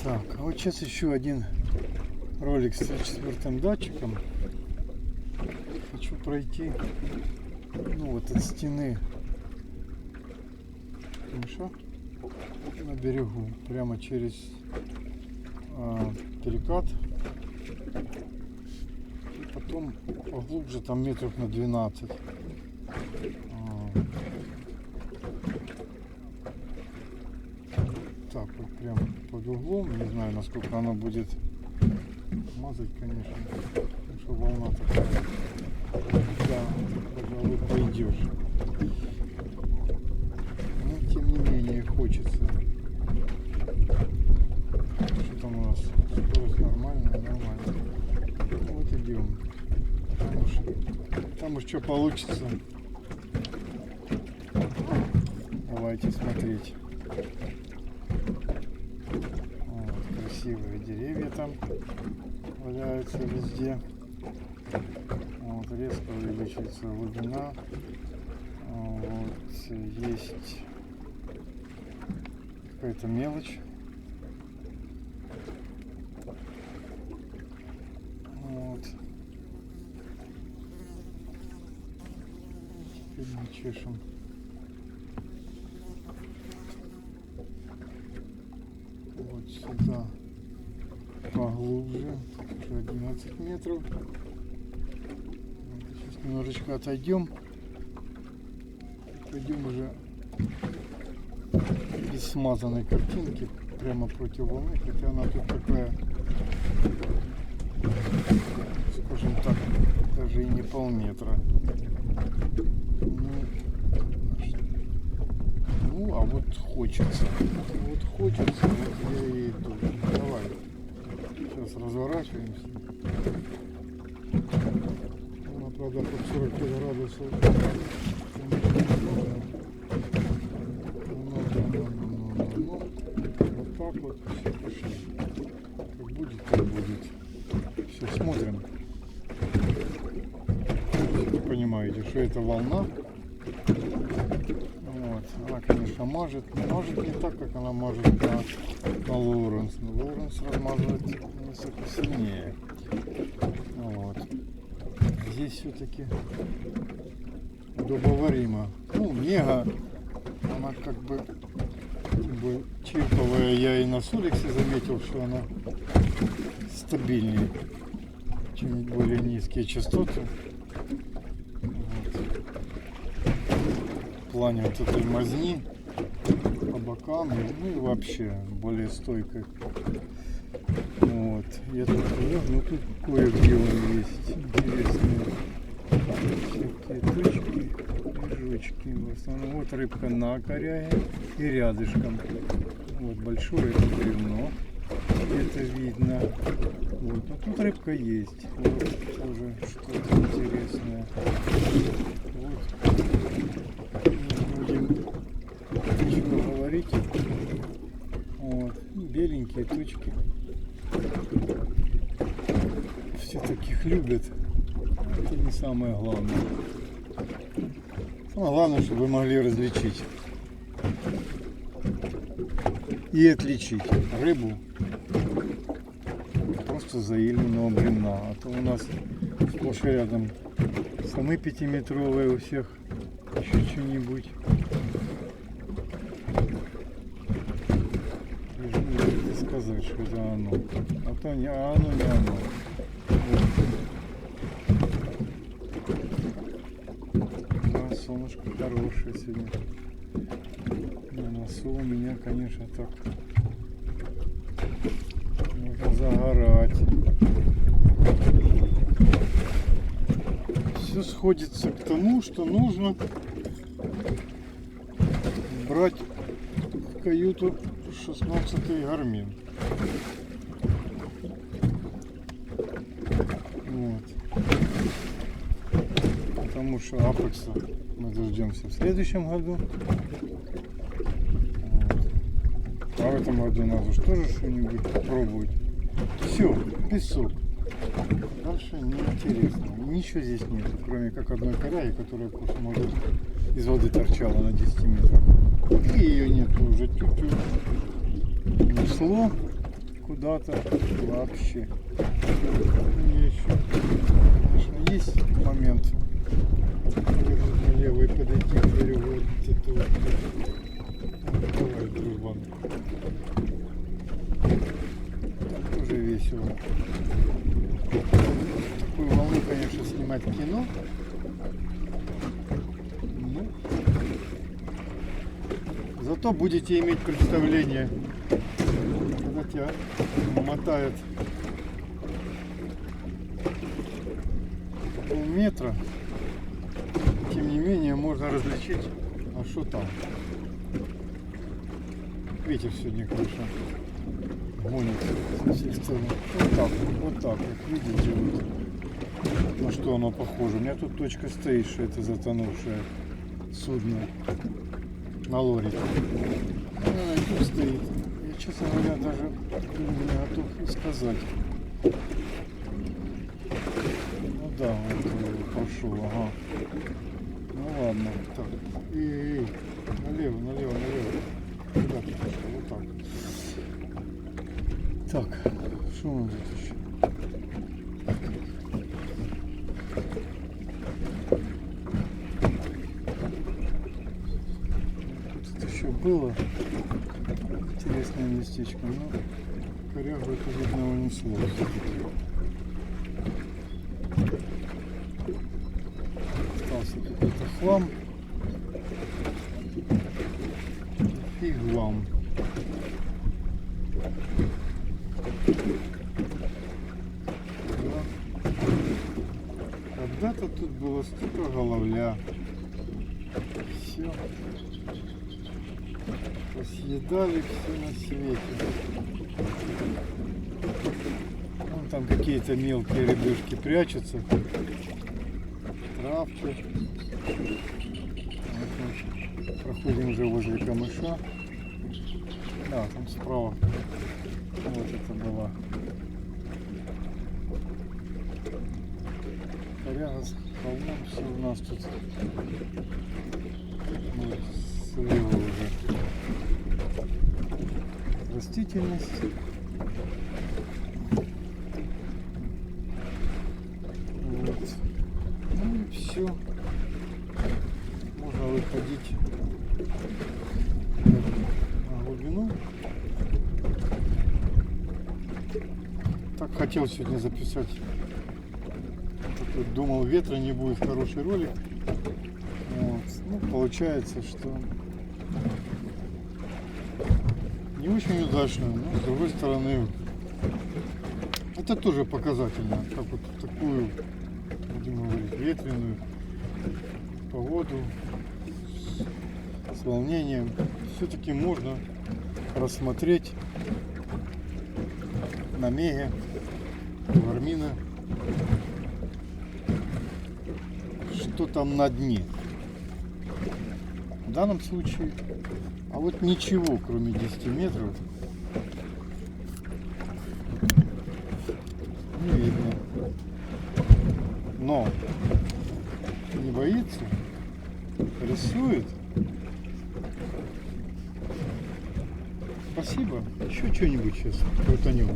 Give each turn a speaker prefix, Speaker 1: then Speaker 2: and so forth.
Speaker 1: Так, а вот сейчас еще один ролик с 34-м датчиком. Хочу пройти, ну вот от стены Миша, на берегу, прямо через перекат. И потом поглубже, там метров на 12. Так вот прям под углом, не знаю, насколько она будет мазать, конечно, потому что волна такая. Да, пожалуй, пойдешь. Но тем не менее хочется. Что там у нас? Скорость нормальная, нормально. Ну, вот идем. Там уж что получится. Давайте смотреть. Вот, красивые деревья там валяются везде. Вот, резко увеличивается глубина. Вот, есть какая-то мелочь. Вот. Теперь мы чешем. Вот сюда поглубже, уже 11 метров. Сейчас немножечко отойдем. Пойдем уже без смазанной картинки прямо против волны, хотя она тут такая, скажем так, даже и не полметра. Ну, а вот хочется. Вот хочется, вот я и иду. Давай. Сейчас разворачиваемся. Она, правда, под 45 градусов. Вот так вот все пошли. Как будет, так будет. Все, смотрим. Вы понимаете, что это волна. Вот. Она, конечно, мажет, но мажет не так, как она мажет на Лоуренс. Но Лоуренс размазывает несколько сильнее. Вот. Здесь все-таки удобоваримо. Ну, мега, она как бы чирповая. Я и на Соликсе заметил, что она стабильнее, чем более низкие частоты. В плане вот этой мазни по бокам, ну и вообще более стойкой. Вот. Я тут, ну тут кое-где он есть интересные всякие точки, кружочки. В основном вот рыбка на коряге и рядышком. Вот большое это бревно. Это видно. Вот. А тут рыбка есть. Вот тоже что-то интересное. Вот. Ничего говорить. Вот. Беленькие точки. Все таких любят. Это не самое главное. Самое главное, чтобы вы могли различить и отличить рыбу просто заильного бревна. А то у нас сплошь и рядом самы 5-метровые, у всех еще что-нибудь. Не сказать, что это оно. А то не, а оно не оно. Вот. Да, солнышко хорошее сегодня. На носу у меня, конечно, так можно загорать. Все сходится к тому, что нужно брать в каюту 16-й гармин. Вот. Потому что Апекса мы дождемся в следующем году. Вот. А в этом году надо же тоже что-нибудь попробовать. Все, песок. Дальше неинтересно. Ничего здесь нет, кроме как одной коряги, которая просто может из воды торчала на 10 метрах. И ее нет уже чуть-чуть несло. куда-то вообще. Мне еще, конечно, есть момент на левой подойти к берегу. Вот это вот. Давай, дружбан. Там тоже весело. Такую волну, конечно, снимать кино. Ну, зато будете иметь представление, когда тебя мотает полметра, тем не менее можно различить, а что там. Ветер сегодня, конечно, гонит со всех сторон. Вот так, вот, видите, вот, на что оно похоже. У меня тут точка стоит, что это затонувшее судно на лоре. Она тут стоит. Я, честно говоря, даже не готов сказать. Ну да, вот пошел, ага. Ну ладно, так. Эй, налево. Куда ты пошел? Вот так. Так, что у нас тут еще? Тут еще было интересное местечко, но корягу это видно унесло. Остался какой-то хлам. Фиг вам. Когда-то тут было столько головля. Все. Съедали все на свете. Вон там какие-то мелкие рыбешки прячутся. Травки. Вот мы проходим уже возле камыша. Да, там справа. Вот это была. Коряга с холмом, все у нас тут. Вот, слева уже растительность. Вот. Ну и все. Можно выходить на глубину. Так хотел сегодня записать. Такой, думал, ветра не будет, хороший ролик. Вот. Ну, получается, что не очень удачно, но с другой стороны это тоже показательно, как вот в такую, будем говорить, ветреную погоду с волнением все-таки можно рассмотреть на Меге, Гармина, что там на дне. В данном случае, а вот ничего, кроме 10 метров, не видно. Но не боится, рисует. Спасибо. Еще что-нибудь сейчас крутанем.